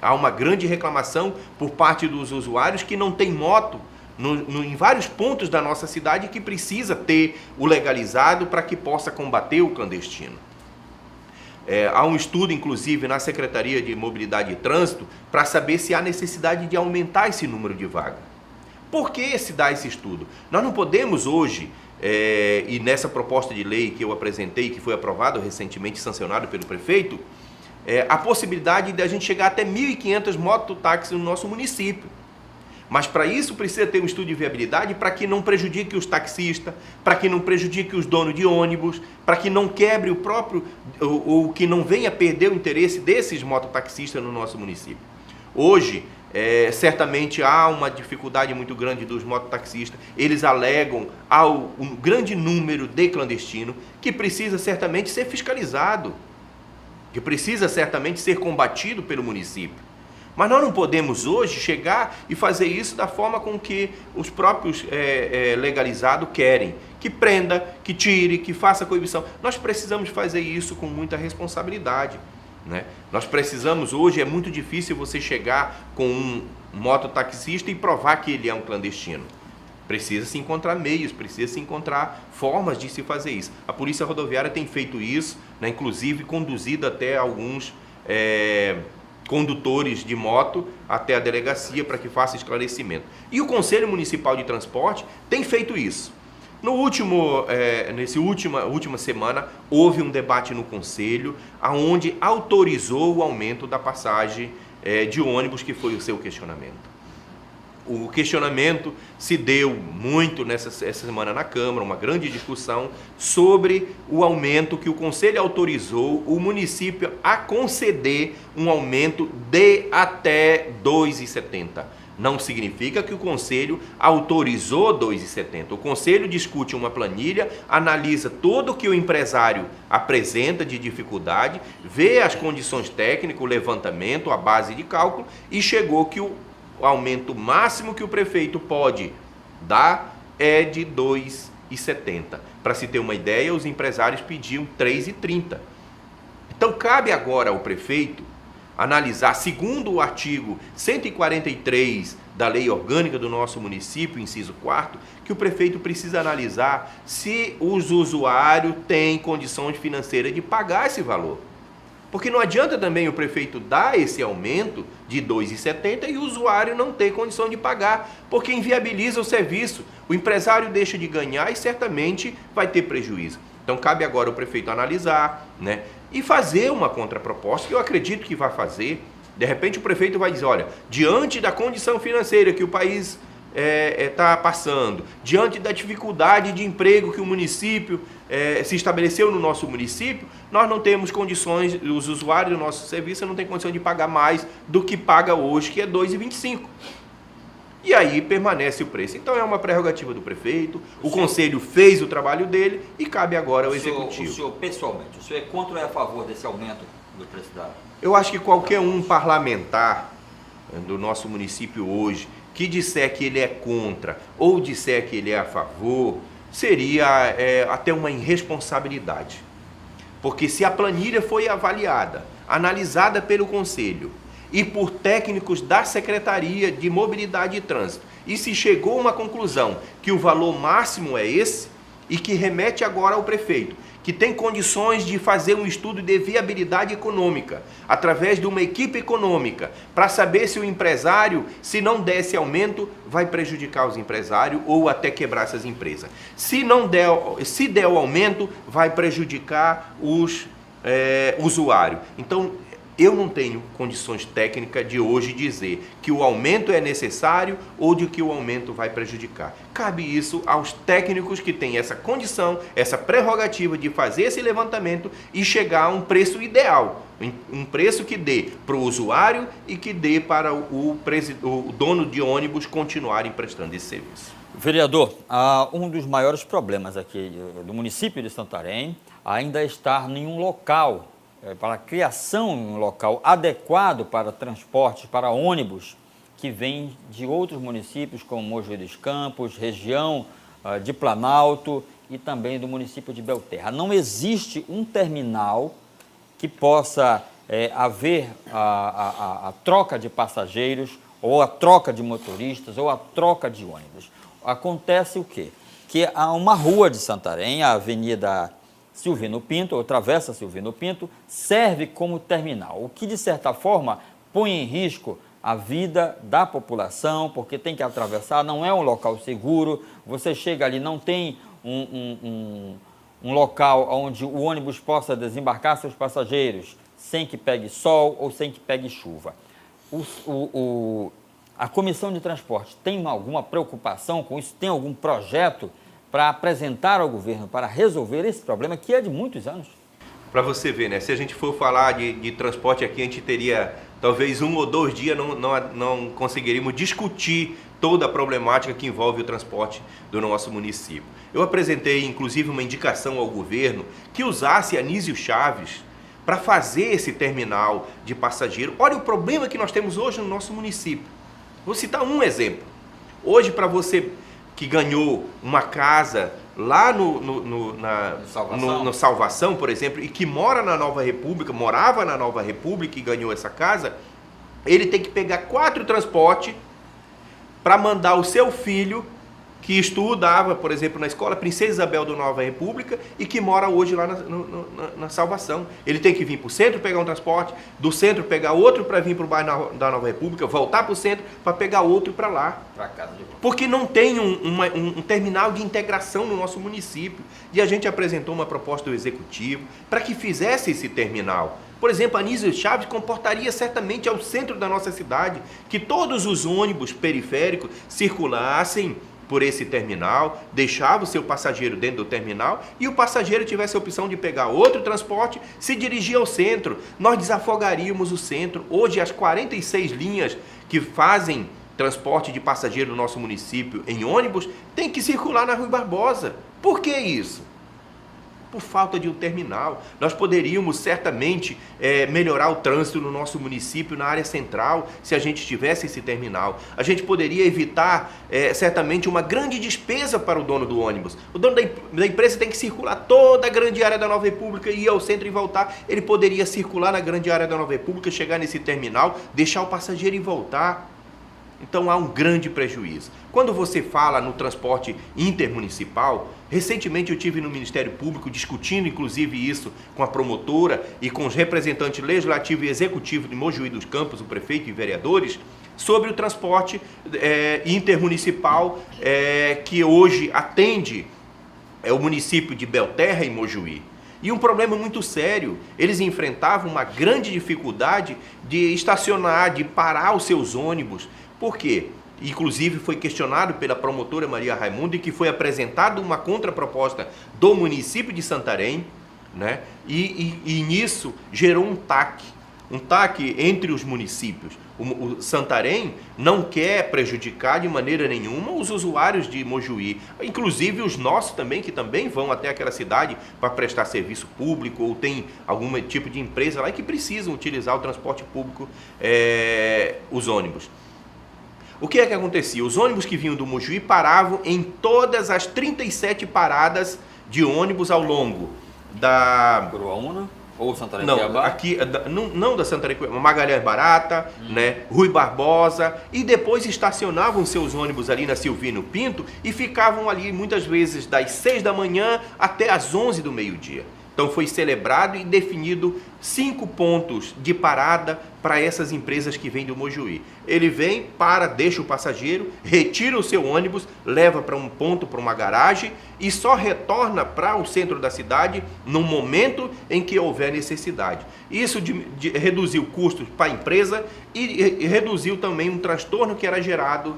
Há uma grande reclamação por parte dos usuários que não tem moto em vários pontos da nossa cidade, que precisa ter o legalizado para que possa combater o clandestino. Há um estudo, inclusive, na Secretaria de Mobilidade e Trânsito para saber se há necessidade de aumentar esse número de vagas. Por que se dá esse estudo? Nós não podemos hoje, e nessa proposta de lei que eu apresentei, que foi aprovado recentemente, sancionado pelo prefeito, a possibilidade de a gente chegar até 1.500 mototáxis no nosso município. Mas para isso precisa ter um estudo de viabilidade para que não prejudique os taxistas, para que não prejudique os donos de ônibus, para que não quebre ou que não venha perder o interesse desses mototaxistas no nosso município. Hoje, certamente há uma dificuldade muito grande dos mototaxistas. Eles alegam um grande número de clandestinos que precisa certamente ser fiscalizado, que precisa certamente ser combatido pelo município. Mas nós não podemos hoje chegar e fazer isso da forma com que os próprios legalizados querem. Que prenda, que tire, que faça coibição. Nós precisamos fazer isso com muita responsabilidade, né? Nós precisamos, hoje é muito difícil você chegar com um mototaxista e provar que ele é um clandestino. Precisa se encontrar meios, precisa se encontrar formas de se fazer isso. A Polícia Rodoviária tem feito isso, né? Inclusive conduzido até alguns condutores de moto até a delegacia para que faça esclarecimento. E o Conselho Municipal de Transporte tem feito isso. Nessa última semana, houve um debate no Conselho, onde autorizou o aumento da passagem de ônibus, que foi o seu questionamento. O questionamento se deu muito essa semana na Câmara, uma grande discussão sobre o aumento que o Conselho autorizou o município a conceder um aumento de até R$ 2,70. Não significa que o Conselho autorizou R$ 2,70. O Conselho discute uma planilha, analisa tudo o que o empresário apresenta de dificuldade, vê as condições técnicas, o levantamento, a base de cálculo, e chegou que o aumento máximo que o prefeito pode dar é de R$ 2,70. Para se ter uma ideia, os empresários pediam R$ 3,30. Então cabe agora ao prefeito analisar, segundo o artigo 143 da Lei Orgânica do nosso município, inciso 4º, que o prefeito precisa analisar se os usuários têm condições financeiras de pagar esse valor. Porque não adianta também o prefeito dar esse aumento de R$ 2,70 e o usuário não ter condição de pagar, porque inviabiliza o serviço. O empresário deixa de ganhar e certamente vai ter prejuízo. Então cabe agora o prefeito analisar, né, e fazer uma contraproposta, que eu acredito que vai fazer. De repente o prefeito vai dizer, olha, diante da condição financeira que o país está passando, diante da dificuldade de emprego que o município se estabeleceu no nosso município, nós não temos condições, os usuários do nosso serviço não têm condição de pagar mais do que paga hoje, que é R$ 2,25. E aí permanece o preço. Então é uma prerrogativa do prefeito, o conselho fez o trabalho dele e cabe agora ao executivo. O senhor, pessoalmente, o senhor é contra ou é a favor desse aumento do preço da... Eu acho que qualquer um parlamentar do nosso município hoje que disser que ele é contra ou disser que ele é a favor, seria até uma irresponsabilidade. Porque se a planilha foi avaliada, analisada pelo Conselho e por técnicos da Secretaria de Mobilidade e Trânsito, e se chegou a uma conclusão que o valor máximo é esse, e que remete agora ao prefeito, que tem condições de fazer um estudo de viabilidade econômica, através de uma equipe econômica, para saber se o empresário, se não der esse aumento, vai prejudicar os empresários ou até quebrar essas empresas. Se der o aumento, vai prejudicar os usuários. Então, eu não tenho condições técnicas de hoje dizer que o aumento é necessário ou de que o aumento vai prejudicar. Cabe isso aos técnicos que têm essa condição, essa prerrogativa de fazer esse levantamento e chegar a um preço ideal. Um preço que dê para o usuário e que dê para o dono de ônibus continuarem prestando esse serviço. Vereador, um dos maiores problemas aqui do município de Santarém ainda é estar em um local, para a criação de um local adequado para transportes, para ônibus que vêm de outros municípios, como Mogi dos Campos, região de Planalto e também do município de Belterra. Não existe um terminal que possa haver a troca de passageiros, ou a troca de motoristas, ou a troca de ônibus. Acontece o quê? Que há uma rua de Santarém, a Avenida Silvino Pinto, ou Travessa Silvino Pinto, serve como terminal, o que de certa forma põe em risco a vida da população, porque tem que atravessar, não é um local seguro, você chega ali, não tem um local onde o ônibus possa desembarcar seus passageiros, sem que pegue sol ou sem que pegue chuva. A Comissão de Transporte tem alguma preocupação com isso? Tem algum projeto para apresentar ao governo, para resolver esse problema que é de muitos anos? Para você ver, né? Se a gente for falar de transporte aqui, a gente teria talvez 1 ou 2 dias, não conseguiríamos discutir toda a problemática que envolve o transporte do nosso município. Eu apresentei, inclusive, uma indicação ao governo que usasse Anísio Chaves para fazer esse terminal de passageiro. Olha o problema que nós temos hoje no nosso município. Vou citar um exemplo. Hoje, para você que ganhou uma casa lá no Salvação, por exemplo, e que mora na Nova República, morava na Nova República e ganhou essa casa, ele tem que pegar 4 transportes para mandar o seu filho, que estudava, por exemplo, na escola Princesa Isabel da Nova República e que mora hoje lá na Salvação. Ele tem que vir para o centro pegar um transporte, do centro pegar outro para vir para o bairro da Nova República, voltar para o centro para pegar outro para lá. Para casa de volta. Porque não tem um terminal de integração no nosso município. E a gente apresentou uma proposta do Executivo para que fizesse esse terminal. Por exemplo, Anísio Chaves comportaria certamente ao centro da nossa cidade, que todos os ônibus periféricos circulassem por esse terminal, deixava o seu passageiro dentro do terminal e o passageiro tivesse a opção de pegar outro transporte, se dirigir ao centro. Nós desafogaríamos o centro. Hoje, as 46 linhas que fazem transporte de passageiro no nosso município em ônibus tem que circular na Rui Barbosa. Por que isso? por falta de um terminal. Nós poderíamos certamente melhorar o trânsito no nosso município, na área central, se a gente tivesse esse terminal. A gente poderia evitar certamente uma grande despesa para o dono do ônibus. O dono da empresa tem que circular toda a grande área da Nova República, ir ao centro e voltar. Ele poderia circular na grande área da Nova República, chegar nesse terminal, deixar o passageiro e voltar. Então há um grande prejuízo. Quando você fala no transporte intermunicipal, recentemente eu estive no Ministério Público discutindo inclusive isso com a promotora e com os representantes legislativo e executivo de Mojuí dos Campos, o prefeito e vereadores, sobre o transporte intermunicipal que hoje atende o município de Belterra e Mojuí. E um problema muito sério, eles enfrentavam uma grande dificuldade de estacionar, de parar os seus ônibus. Por quê? Inclusive foi questionado pela promotora Maria Raimundo e que foi apresentada uma contraproposta do município de Santarém, né? E nisso gerou um TAC entre os municípios. O Santarém não quer prejudicar de maneira nenhuma os usuários de Mojuí, inclusive os nossos também, que também vão até aquela cidade para prestar serviço público ou tem algum tipo de empresa lá e que precisam utilizar o transporte público, os ônibus. O que é que acontecia? Os ônibus que vinham do Mojuí paravam em todas as 37 paradas de ônibus ao longo da... Uruaúna ou Santarém? Não, aqui, não da Santarém, Magalhães Barata, né, Rui Barbosa, e depois estacionavam seus ônibus ali na Silvino Pinto e ficavam ali muitas vezes das 6 da manhã até as 11 do meio-dia. Então foi celebrado e definido 5 pontos de parada para essas empresas que vêm do Mojuí. Ele vem, deixa o passageiro, retira o seu ônibus, leva para um ponto, para uma garagem e só retorna para o centro da cidade no momento em que houver necessidade. Isso reduziu custos para a empresa e reduziu também um transtorno que era gerado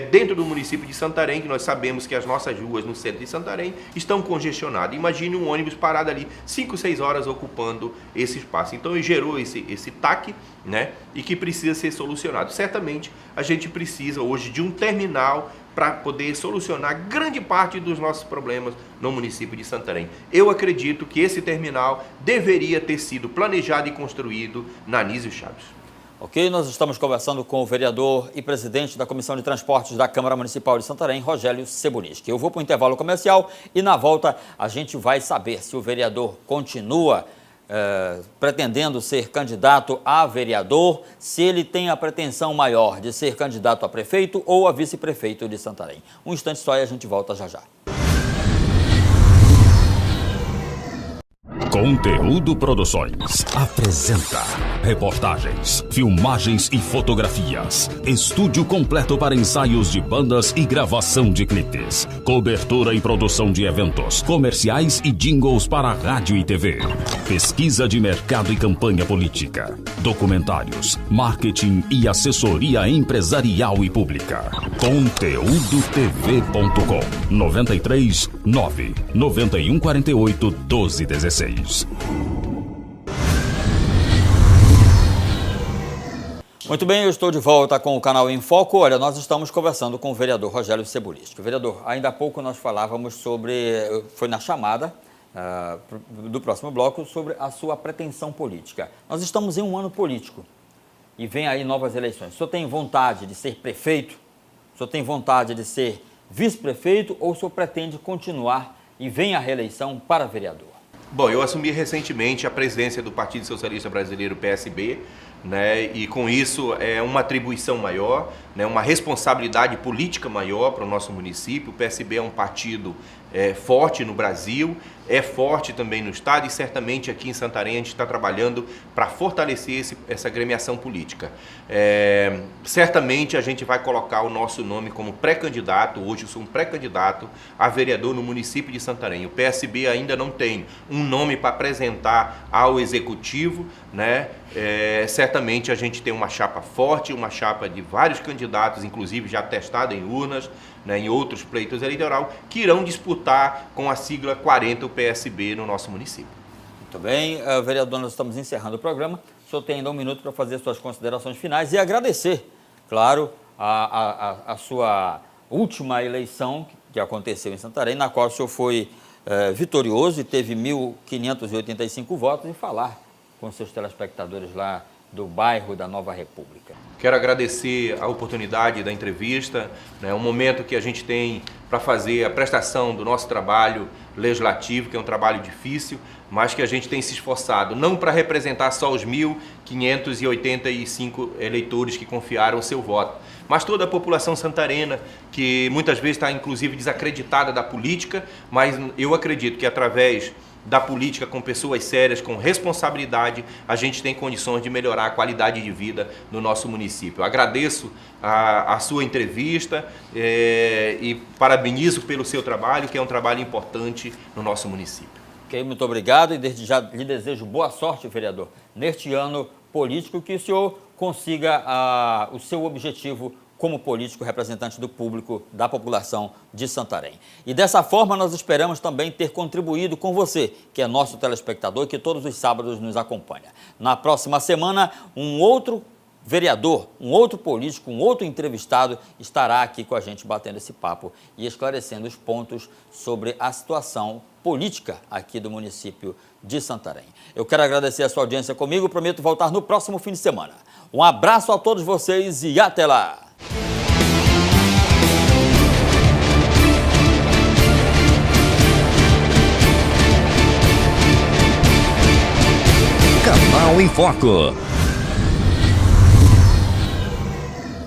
dentro do município de Santarém, que nós sabemos que as nossas ruas no centro de Santarém estão congestionadas. Imagine um ônibus parado ali 5, 6 horas ocupando esse espaço. Então ele gerou esse TAC, né, e que precisa ser solucionado. Certamente a gente precisa hoje de um terminal para poder solucionar grande parte dos nossos problemas no município de Santarém. Eu acredito que esse terminal deveria ter sido planejado e construído na Anísio Chaves. Ok, nós estamos conversando com o vereador e presidente da Comissão de Transportes da Câmara Municipal de Santarém, Rogélio Cebuniski. Eu vou para o intervalo comercial e na volta a gente vai saber se o vereador continua pretendendo ser candidato a vereador, se ele tem a pretensão maior de ser candidato a prefeito ou a vice-prefeito de Santarém. Um instante só e a gente volta já já. Conteúdo Produções apresenta reportagens, filmagens e fotografias, estúdio completo para ensaios de bandas e gravação de clipes, cobertura e produção de eventos, comerciais e jingles para rádio e TV, pesquisa de mercado e campanha política, documentários, marketing e assessoria empresarial e pública. ConteúdoTV.com 93 9 91 48 12 16. Muito bem, eu estou de volta com o canal Em Foco. Olha, nós estamos conversando com o vereador Rogélio Cebuniski. Vereador, ainda há pouco nós falávamos foi na chamada do próximo bloco, sobre a sua pretensão política. Nós estamos em um ano político e vem aí novas eleições. O senhor tem vontade de ser prefeito? O senhor tem vontade de ser vice-prefeito ou o senhor pretende continuar e vem a reeleição para vereador? Bom, eu assumi recentemente a presidência do Partido Socialista Brasileiro, PSB, né, e com isso é uma atribuição maior, né, uma responsabilidade política maior para o nosso município. O PSB é um partido forte no Brasil, é forte também no estado e certamente aqui em Santarém a gente está trabalhando para fortalecer essa agremiação política. Certamente a gente vai colocar o nosso nome como pré-candidato, hoje eu sou um pré-candidato a vereador no município de Santarém. O PSB ainda não tem um nome para apresentar ao executivo, né? Certamente a gente tem uma chapa forte, uma chapa de vários candidatos, inclusive já testada em urnas, né, em outros pleitos eleitorais, que irão disputar com a sigla 40 o PSB no nosso município. Muito bem, vereador, nós estamos encerrando o programa. O senhor tem ainda um minuto para fazer suas considerações finais e agradecer, claro, a sua última eleição que aconteceu em Santarém, na qual o senhor foi vitorioso e teve 1.585 votos e falar com seus telespectadores lá do bairro da Nova República. Quero agradecer a oportunidade da entrevista, um momento que a gente tem para fazer a prestação do nosso trabalho legislativo, que é um trabalho difícil, mas que a gente tem se esforçado, não para representar só os 1.585 eleitores que confiaram o seu voto, mas toda a população santarena, que muitas vezes está inclusive desacreditada da política, mas eu acredito que através da política, com pessoas sérias, com responsabilidade, a gente tem condições de melhorar a qualidade de vida no nosso município. Eu agradeço a sua entrevista e parabenizo pelo seu trabalho, que é um trabalho importante no nosso município. Ok, muito obrigado e desde já lhe desejo boa sorte, vereador, neste ano político, que o senhor consiga o seu objetivo como político representante do público, da população de Santarém. E dessa forma nós esperamos também ter contribuído com você, que é nosso telespectador, que todos os sábados nos acompanha. Na próxima semana, um outro vereador, um outro político, um outro entrevistado estará aqui com a gente batendo esse papo e esclarecendo os pontos sobre a situação política aqui do município de Santarém. Eu quero agradecer a sua audiência comigo, prometo voltar no próximo fim de semana. Um abraço a todos vocês e até lá! Canal em Foco.